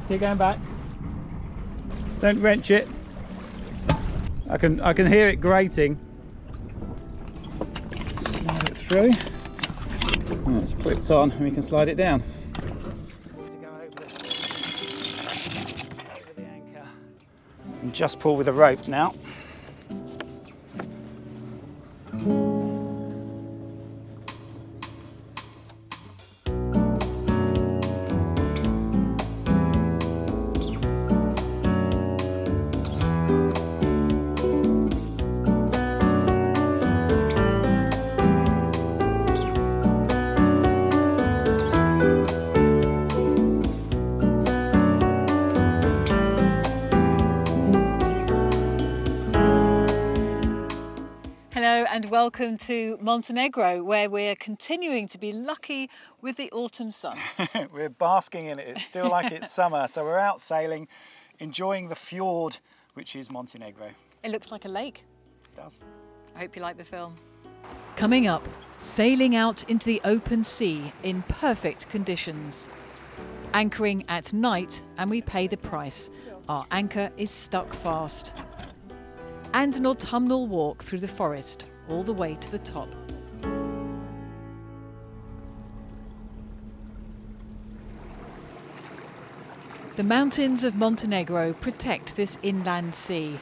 Keep going back. Don't wrench it. I can hear it grating. Slide it through. And it's clipped on and we can slide it down. To go over the anchor. And just pull with a rope now. Hello and welcome to Montenegro, where we're continuing to be lucky with the autumn sun. We're basking in it. It's still like it's summer, so we're out sailing, enjoying the fjord, which is Montenegro. It looks like a lake. It does. I hope you like the film. Coming up, sailing out into the open sea in perfect conditions. Anchoring at night and we pay the price. Our anchor is stuck fast. And an autumnal walk through the forest, all the way to the top. The mountains of Montenegro protect this inland sea,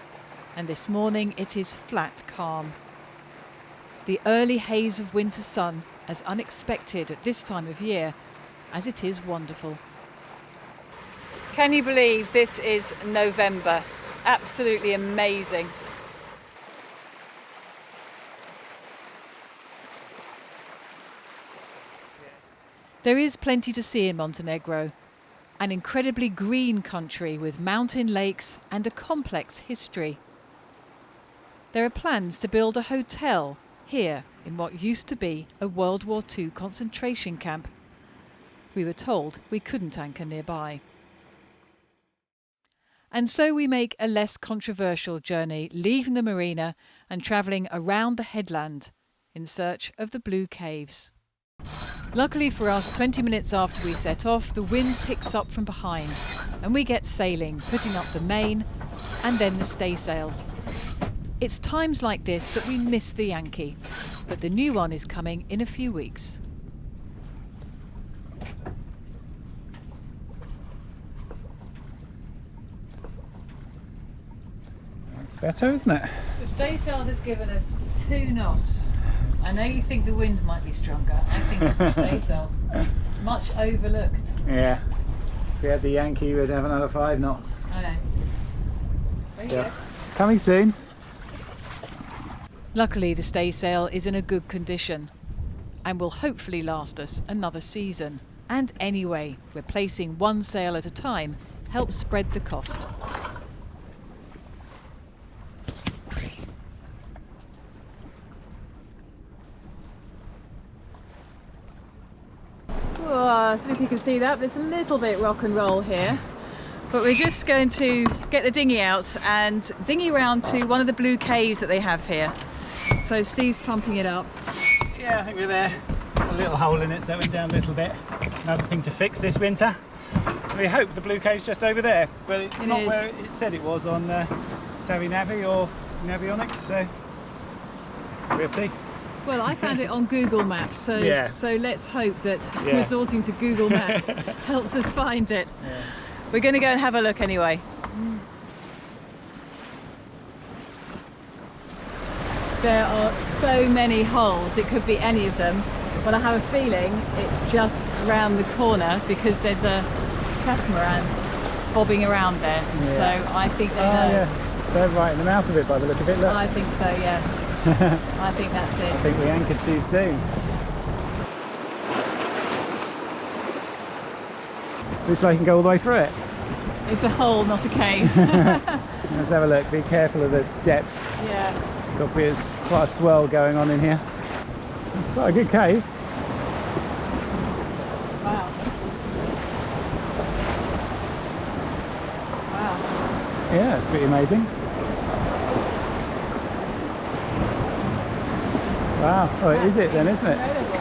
and this morning it is flat calm. The early haze of winter sun, as unexpected at this time of year as it is wonderful. Can you believe this is November? Absolutely amazing. There is plenty to see in Montenegro, an incredibly green country with mountain lakes and a complex history. There are plans to build a hotel here in what used to be a World War II concentration camp. We were told we couldn't anchor nearby. And so we make a less controversial journey, leaving the marina and travelling around the headland in search of the Blue Caves. Luckily for us, 20 minutes after we set off, the wind picks up from behind and we get sailing, putting up the main and then the staysail. It's times like this that we miss the Yankee, but the new one is coming in a few weeks. It's better, isn't it? The staysail has given us 2 knots. I know you think the wind might be stronger. I think it's the staysail. Much overlooked. Yeah. If we had the Yankee, we'd have another 5 knots. I know. There you go. It's coming soon. Luckily, the staysail is in a good condition and will hopefully last us another season. And anyway, replacing one sail at a time helps spread the cost. Oh, I don't know if you can see that, but it's a little bit rock and roll here. But we're just going to get the dinghy out and dinghy round to one of the blue caves that they have here. So Steve's pumping it up. Yeah, I think we're there. It's got a little hole in it, so it went down a little bit. Another thing to fix this winter. We hope the blue cave's just over there, but it's not where it said it was on Savinavi or Navionics, so we'll see. Well, I found it on Google Maps, so yeah. So let's hope that resorting to Google Maps helps us find it. Yeah. We're going to go and have a look anyway. There are so many holes, it could be any of them, but I have a feeling it's just around the corner because there's a catamaran bobbing around there. Yeah. So I think they know. Yeah. They're right in the mouth of it by the look of it, look. I think so, yeah. I think that's it. I think we anchored too soon. Looks like you can go all the way through it. It's a hole, not a cave. Let's have a look. Be careful of the depth. Yeah. There's quite a swell going on in here. It's quite a good cave. Wow. Wow. Yeah, it's pretty amazing. Wow. Oh, it is it then, isn't it? Incredible.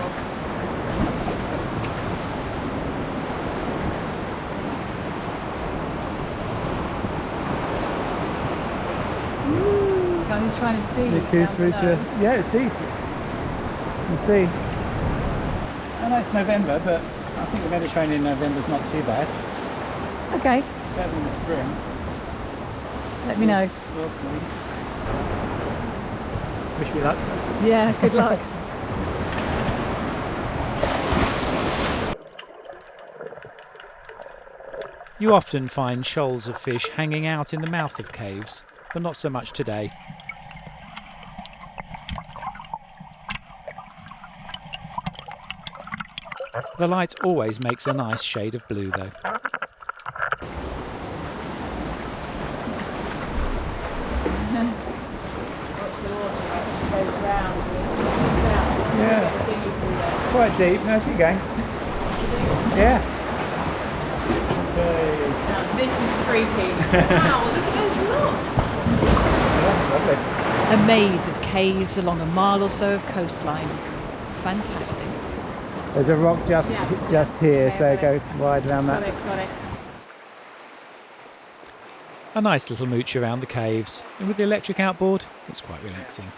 I'm just trying to see. The cruise through to, yeah, it's deep. You can see. I know it's November, but I think the Mediterranean in November is not too bad. Okay. It's better than the spring. Let me know. We'll see. Wish me luck. Yeah, good luck. You often find shoals of fish hanging out in the mouth of caves, but not so much today. The light always makes a nice shade of blue though. Yeah, quite deep. No, keep going. Yeah. Now, this is freaky. Wow, look at those rocks. Yeah, lovely. A maze of caves along a mile or so of coastline. Fantastic. There's a rock just here, Okay, so got go it. wide around that. Got it. A nice little mooch around the caves, and with the electric outboard, it's quite relaxing.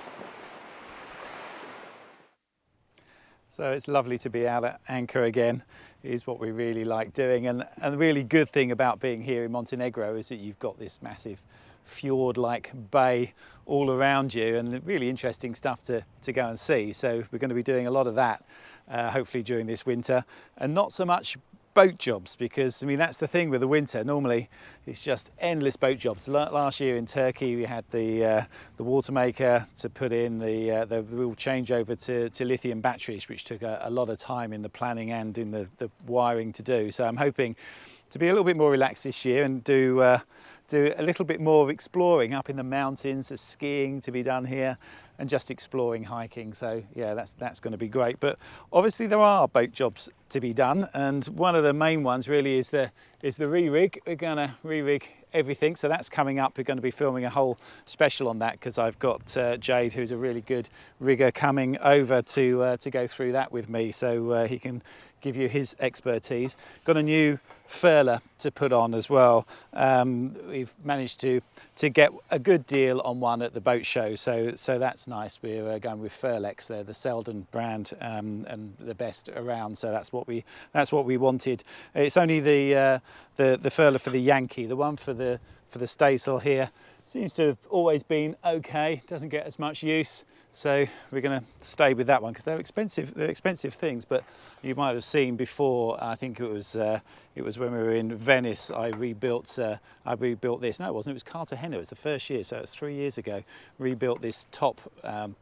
So it's lovely to be out at anchor again. It is what we really like doing, and the really good thing about being here in Montenegro is that you've got this massive fjord-like bay all around you, and really interesting stuff to go and see. So we're going to be doing a lot of that hopefully during this winter, and not so much boat jobs, because I mean that's the thing with the winter. Normally it's just endless boat jobs. Last year in Turkey we had the water maker to put in, the real changeover to lithium batteries, which took a lot of time in the planning and in the wiring to do. So I'm hoping to be a little bit more relaxed this year and do a little bit more of exploring up in the mountains. There's skiing to be done here, and just exploring, hiking. So yeah, that's going to be great. But obviously there are boat jobs to be done, and one of the main ones really is the re-rig. We're going to re-rig everything, so that's coming up. We're going to be filming a whole special on that, because I've got Jade, who's a really good rigger, coming over to go through that with me, so he can give you his expertise. Got a new furler to put on as well. We've managed to get a good deal on one at the boat show, so that's nice. We're going with Furlex. They're the Selden brand, and the best around, so that's what we wanted. It's only the furler for the Yankee. The one for the staysail here seems to have always been okay, doesn't get as much use. So we're going to stay with that one, because they're expensive things. But you might have seen before, I think it was when we were in Venice, I rebuilt this. No, it wasn't. It was Cartagena. It was the first year, so it was 3 years ago. Rebuilt this top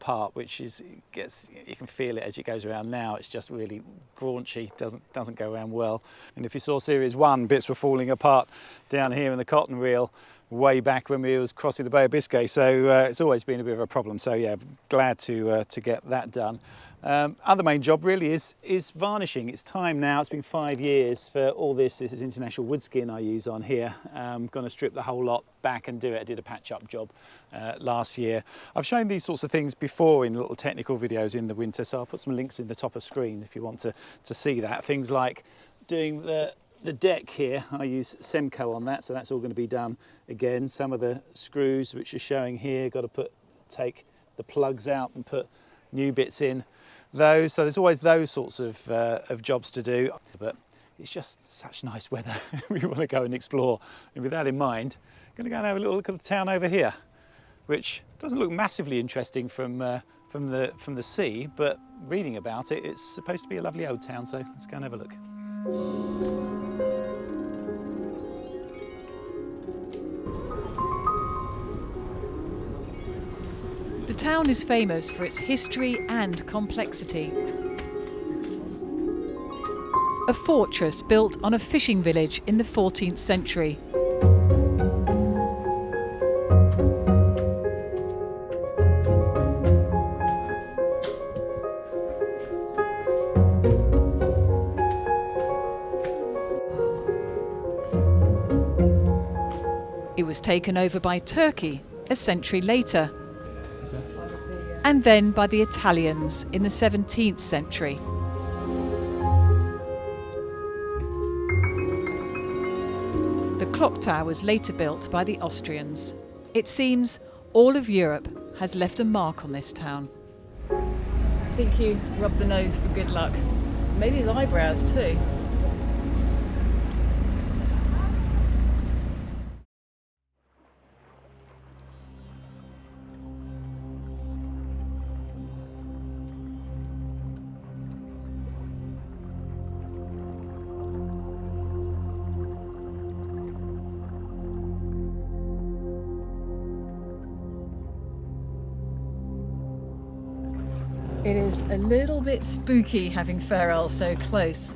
part, which you can feel it as it goes around now. It's just really graunchy. Doesn't go around well. And if you saw Series 1, bits were falling apart down here in the cotton reel way back when we was crossing the Bay of Biscay, so it's always been a bit of a problem. So yeah, glad to get that done. Other main job really is varnishing. It's time now. It's been 5 years for all this. This is international wood skin I use on here. I'm going to strip the whole lot back and do it. I did a patch-up job last year. I've shown these sorts of things before in little technical videos in the winter, so I'll put some links in the top of screen if you want to see that. Things like doing the deck here, I use Semco on that, so that's all going to be done again. Some of the screws which are showing here, got to take the plugs out and put new bits in those. So there's always those sorts of jobs to do. But it's just such nice weather. We want to go and explore. And with that in mind, I'm going to go and have a little look at the town over here, which doesn't look massively interesting from the sea, but reading about it, it's supposed to be a lovely old town. So let's go and have a look. The town is famous for its history and complexity. A fortress built on a fishing village in the 14th century. It was taken over by Turkey a century later, and then by the Italians in the 17th century. The clock tower was later built by the Austrians. It seems all of Europe has left a mark on this town. I think you rubbed the nose for good luck. Maybe his eyebrows too. It is a little bit spooky having Farrell so close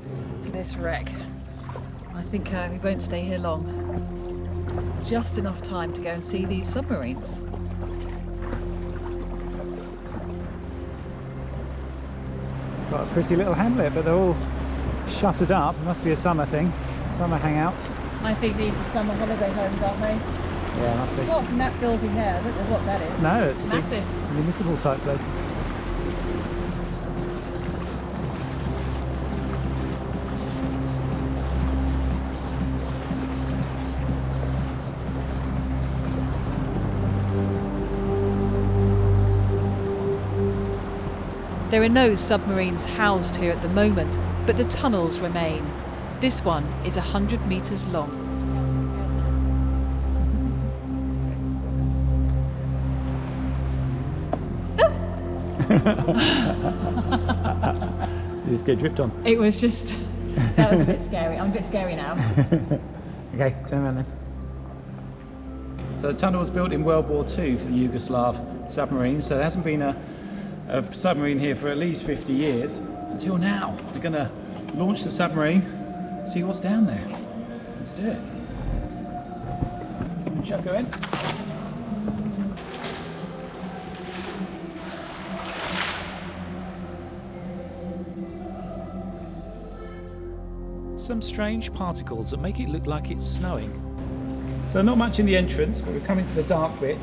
to this wreck. I think we won't stay here long. Just enough time to go and see these submarines. It's got a pretty little hamlet, but they're all shuttered up. It must be a summer thing, summer hangout. I think these are summer holiday homes, aren't they? Yeah, must be. Apart from that building there, I don't know what that is. No, it's a massive. big municipal type place. There are no submarines housed here at the moment, but the tunnels remain. This one is 100 metres long. You just get dripped on. It was just, that was a bit scary. I'm a bit scary now. Okay, turn around then. So the tunnel was built in World War II for the Yugoslav submarines, so there hasn't been a submarine here for at least 50 years until now. We're going to launch the submarine, see what's down there. Let's do it. Chuck her in. Some strange particles that make it look like it's snowing. So not much in the entrance, but we're coming to the dark bit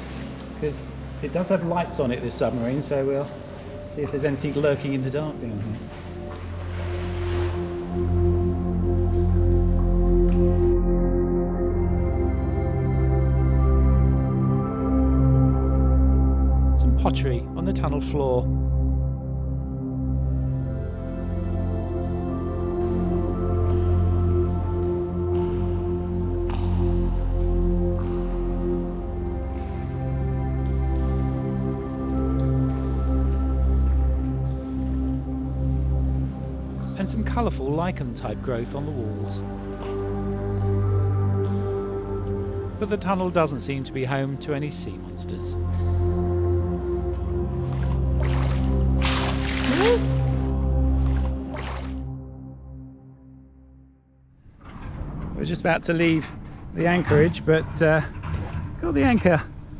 because it does have lights on it, this submarine, so we'll see if there's anything lurking in the dark down here. Some pottery on the tunnel floor. And some colourful lichen type growth on the walls. But the tunnel doesn't seem to be home to any sea monsters. We're just about to leave the anchorage, but got the anchor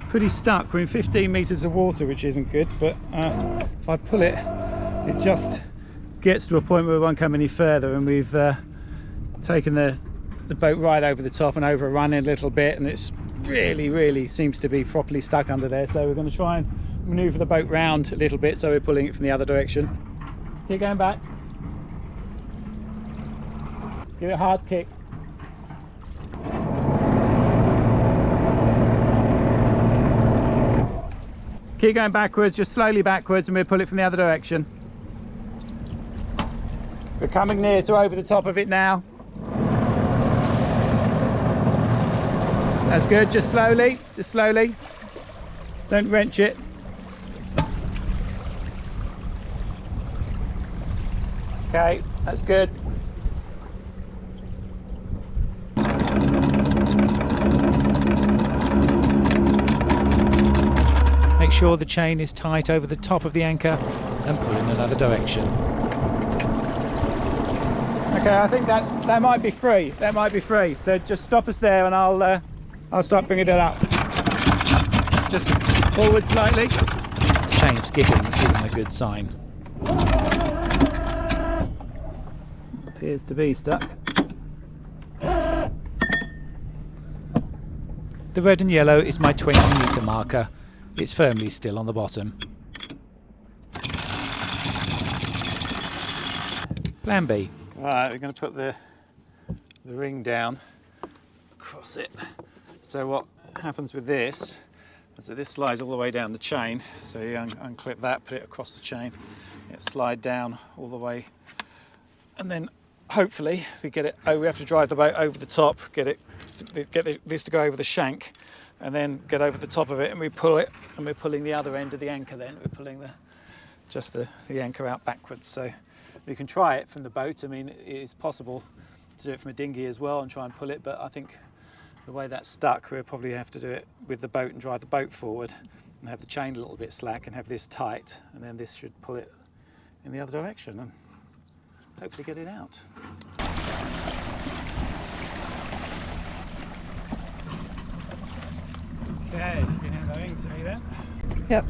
pretty stuck. We're in 15 metres of water, which isn't good, but if I pull it, it just gets to a point where we won't come any further, and we've taken the boat right over the top and overrun it a little bit, and it's really seems to be properly stuck under there. So we're going to try and manoeuvre the boat round a little bit, so we're pulling it from the other direction. Keep going back. Give it a hard kick. Keep going backwards, just slowly backwards, and we'll pull it from the other direction. We're coming near to over the top of it now. That's good, just slowly, just slowly. Don't wrench it. Okay, that's good. Make sure the chain is tight over the top of the anchor and pull in another direction. Okay, I think that might be free. That might be free. So just stop us there, and I'll start bringing it up. Just forward slightly. Chain skipping isn't a good sign. Appears to be stuck. The red and yellow is my 20-metre marker. It's firmly still on the bottom. Plan B. Right, we're going to put the ring down across it. So what happens with this, So this slides all the way down the chain, so you unclip that, put it across the chain, it slide down all the way, and then hopefully we get it. Oh, we have to drive the boat over the top, get this to go over the shank, and then get over the top of it, and we pull it, and we're pulling the other end of the anchor. Then we're pulling just the anchor out backwards. So you can try it from the boat. I mean, it is possible to do it from a dinghy as well and try and pull it, but I think the way that's stuck, we'll probably have to do it with the boat and drive the boat forward and have the chain a little bit slack and have this tight, and then this should pull it in the other direction and hopefully get it out. Okay, you can hand that ring to me then. Yep.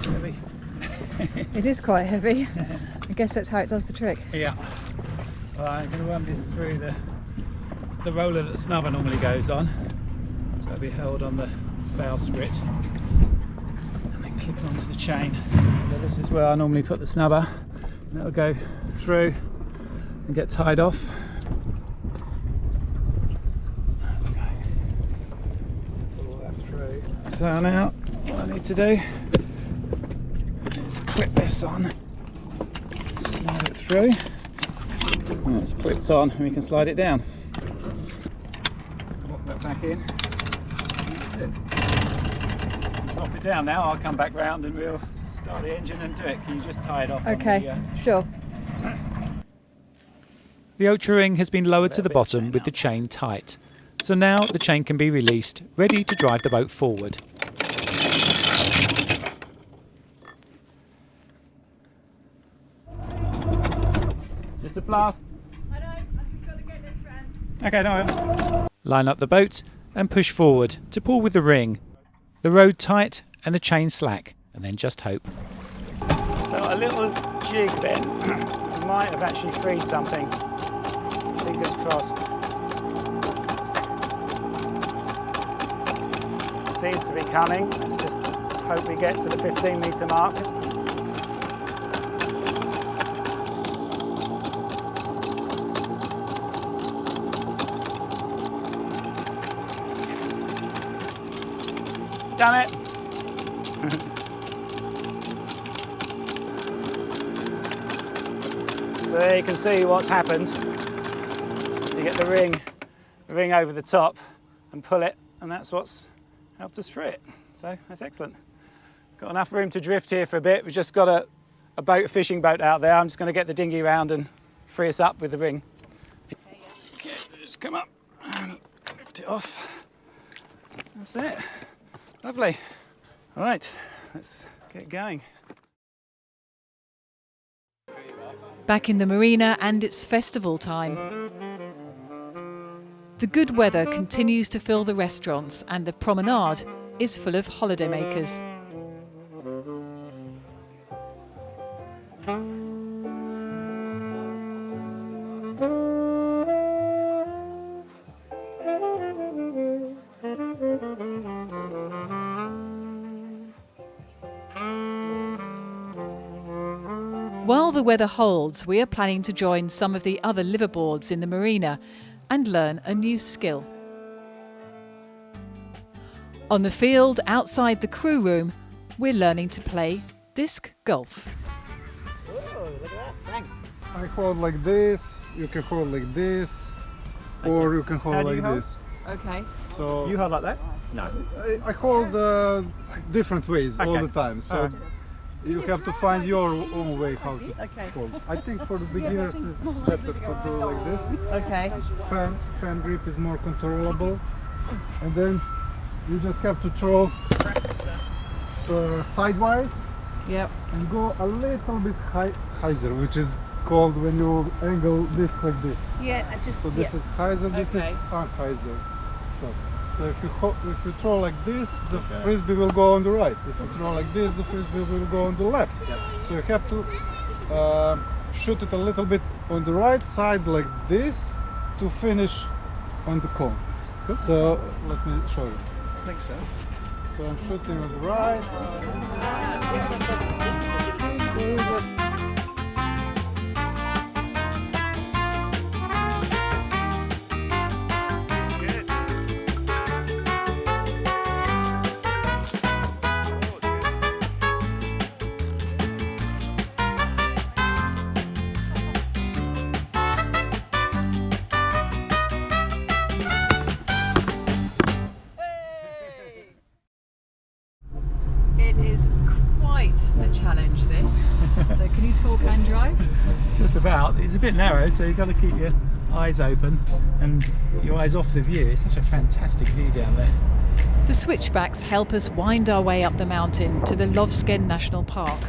Heavy. It is quite heavy. I guess that's how it does the trick. Yeah. Well, I'm going to run this through the roller that the snubber normally goes on. So it'll be held on the bowsprit and then clip it onto the chain. And this is where I normally put the snubber, and it'll go through and get tied off. Let's go. Pull all that through. So now what I need to do is clip this on, slide it through. And it's clipped on and we can slide it down. Pop that back in. That's it. Drop it down now. I'll come back round and we'll start the engine and do it. Can you just tie it off? Okay, sure. The Ultra ring has been lowered to the bottom with the chain tight. So now the chain can be released, ready to drive the boat forward. Just a blast. I know, I've just got to get this round. Okay, no. Line up the boat and push forward to pull with the ring. The road tight and the chain slack, and then just hope. So a little jig then. I might have actually freed something. Fingers crossed. Seems to be coming. Let's just hope we get to the 15-metre mark. Done it. So there you can see what's happened. You get the ring over the top and pull it, and that's what's helped us free it. So that's excellent. Got enough room to drift here for a bit. We've just got a fishing boat out there. I'm just going to get the dinghy around and free us up with the ring. Okay, just come up and lift it off. That's it. Lovely. All right, let's get going. Back in the marina and it's festival time. The good weather continues to fill the restaurants and the promenade is full of holidaymakers. While the weather holds, we are planning to join some of the other liveaboards in the marina and learn a new skill. On the field outside the crew room, we're learning to play disc golf. Oh, look at that. Thanks. I hold like this, you can hold like this, or you can hold like this. Okay. So You hold like that? No. I hold different ways all the time. So you have to find your own way how to hold. I think for the beginners it's better to do like this. Okay. Fan grip is more controllable, and then you just have to throw sidewise. Yep. And go a little bit higher, which is called when you angle this like this. Yeah, So this is hyzer, this is unhyzer. So if you throw like this, the frisbee will go on the right. If you throw like this, the frisbee will go on the left. So you have to shoot it a little bit on the right side like this to finish on the cone. So let me show you. I think so. So I'm shooting on the right. about. It's a bit narrow, so you've got to keep your eyes open and your eyes off the view. It's such a fantastic view down there. The switchbacks help us wind our way up the mountain to the Lovsken National Park.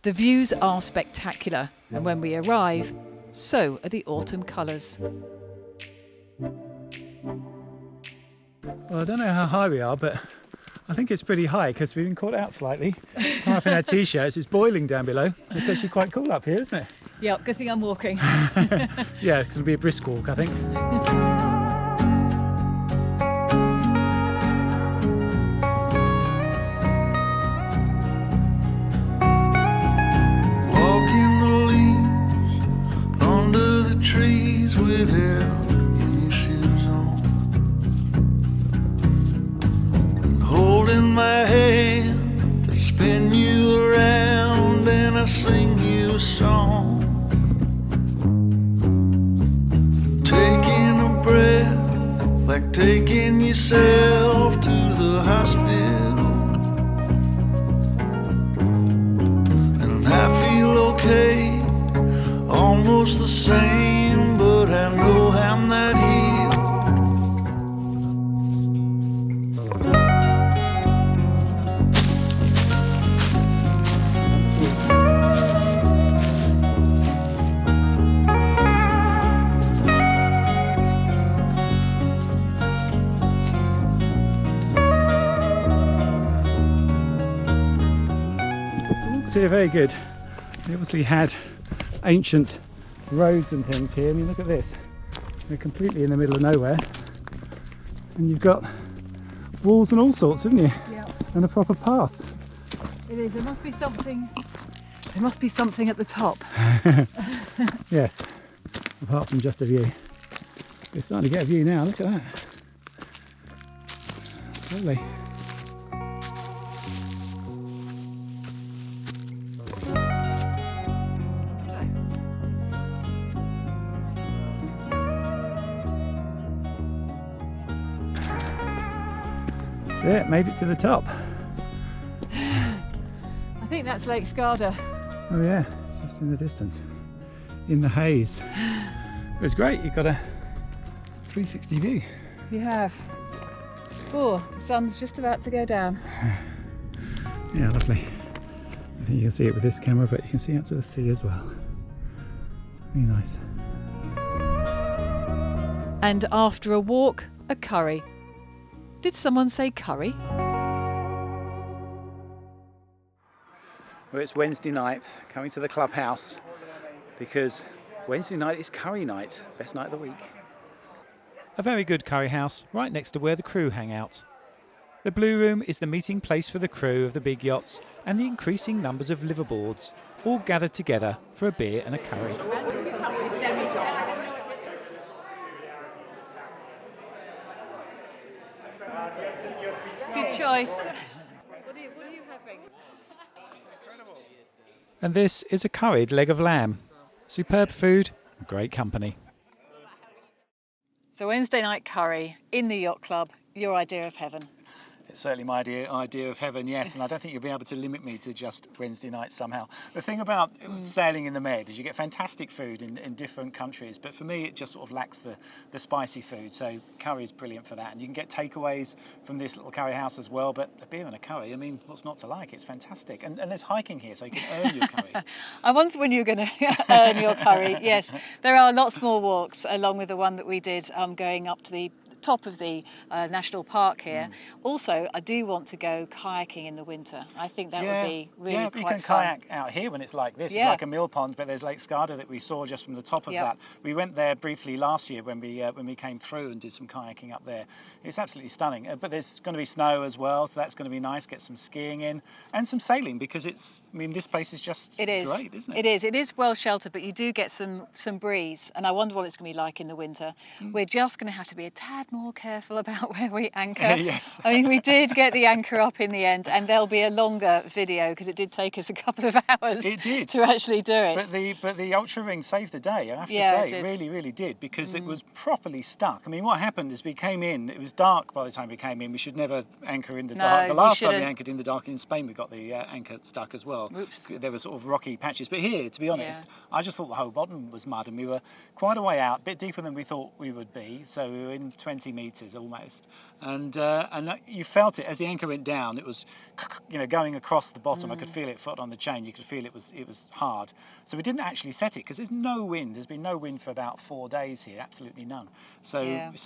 The views are spectacular, and when we arrive, so are the autumn colours. Well, I don't know how high we are, but I think it's pretty high because we've been caught out slightly. Come up in our t-shirts, it's boiling down below. It's actually quite cool up here, isn't it? Yeah, good thing I'm walking. Yeah, it's going to be a brisk walk, I think. Without any shoes on, and holding my hand to spin you around, and I sing you a song, taking a breath like taking yourself to the hospital, and I feel okay, almost the same, but I know I'm not healed. The walks here are very good. They obviously had ancient roads and things here. I mean, look at this. They're completely in the middle of nowhere. And you've got walls and all sorts, haven't you? Yeah. And a proper path. It is. There must be something. There must be something at the top. Yes. Apart from just a view. We're starting to get a view now. Look at that. It's lovely. That's it, made it to the top. I think that's Lake Skarda. Oh yeah, it's just in the distance, in the haze. It was great, you got a 360 view. You have. Oh, the sun's just about to go down. Yeah, lovely. I think you can see it with this camera, but you can see out to the sea as well. Very nice. And after a walk, a curry. Did someone say curry? Well, it's Wednesday night, coming to the clubhouse because Wednesday night is curry night, best night of the week. A very good curry house right next to where the crew hang out. The Blue Room is the meeting place for the crew of the big yachts and the increasing numbers of liveaboards, all gathered together for a beer and a curry. Good choice. What are you having? And this is a curried leg of lamb. Superb food, great company. So Wednesday night curry in the yacht club, your idea of heaven. It's certainly my idea of heaven, yes, and I don't think you'll be able to limit me to just Wednesday night somehow. The thing about sailing in the Med is you get fantastic food in different countries, but for me it just sort of lacks the spicy food, so curry is brilliant for that. And you can get takeaways from this little curry house as well, but a beer and a curry, I mean, what's not to like? It's fantastic. And there's hiking here, so you can earn your curry. I wondered when you were going to earn your curry. Yes, there are lots more walks along with the one that we did going up to the top of the national park here. Also, I do want to go kayaking in the winter. I think that would be really quite fun. You can kayak out here when it's like this. It's like a mill pond, but there's Lake Scarda that we saw just from the top of that. We went there briefly last year when we came through and did some kayaking up there. It's absolutely stunning. But there's going to be snow as well, so that's going to be nice. Get some skiing in and some sailing, because this place is just great, isn't it? It is well sheltered, but you do get some breeze, and I wonder what it's going to be like in the winter. We're just going to have to be a tad more careful about where we anchor. Yes. I mean, we did get the anchor up in the end, and there'll be a longer video because it did take us a couple of hours. It did to actually do it. But the ultra ring saved the day. I have to say, it really did, because it was properly stuck. I mean, what happened is we came in. It was dark by the time we came in. We should never anchor in the dark. The last time we anchored in the dark in Spain, we got the anchor stuck as well. Oops. There were sort of rocky patches. But here, to be honest, I just thought the whole bottom was mud, and we were quite a way out, a bit deeper than we thought we would be. So we were in 20 metres almost, and you felt it as the anchor went down. It was, going across the bottom. I could feel it foot on the chain. You could feel it was hard. So we didn't actually set it because there's no wind. There's been no wind for about 4 days here, absolutely none. So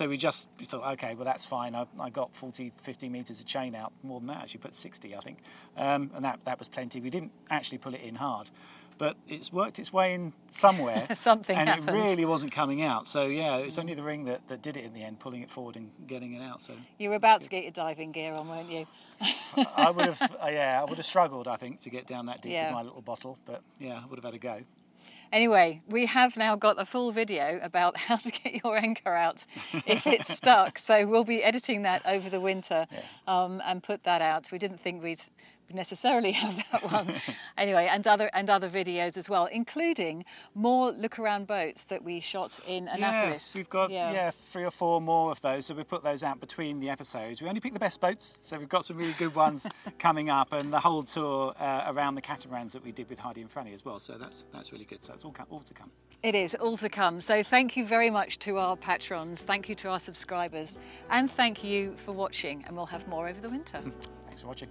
we thought, okay, well that's fine. I got 40, 50 metres of chain out, more than that. Actually put 60, I think, and that was plenty. We didn't actually pull it in hard, but it's worked its way in somewhere. Something and happened. It really wasn't coming out. So it's only the ring that did it in the end, pulling it forward and getting it out. So you were about to get your diving gear on, weren't you? I would have struggled, I think, to get down that deep with my little bottle, but I would have had a go. Anyway, we have now got a full video about how to get your anchor out if it's stuck. So we'll be editing that over the winter and put that out. We didn't think we'd necessarily have that one. Anyway, and other videos as well, including more look around boats that we shot in Annapolis. We've got 3 or 4 more of those, so we put those out between the episodes. We only pick the best boats, so we've got some really good ones coming up, and the whole tour around the catamarans that we did with Heidi and Franny as well. So that's really good. So it's all to come. It is all to come. So thank you very much to our patrons, thank you to our subscribers, and thank you for watching, and we'll have more over the winter. Thanks for watching.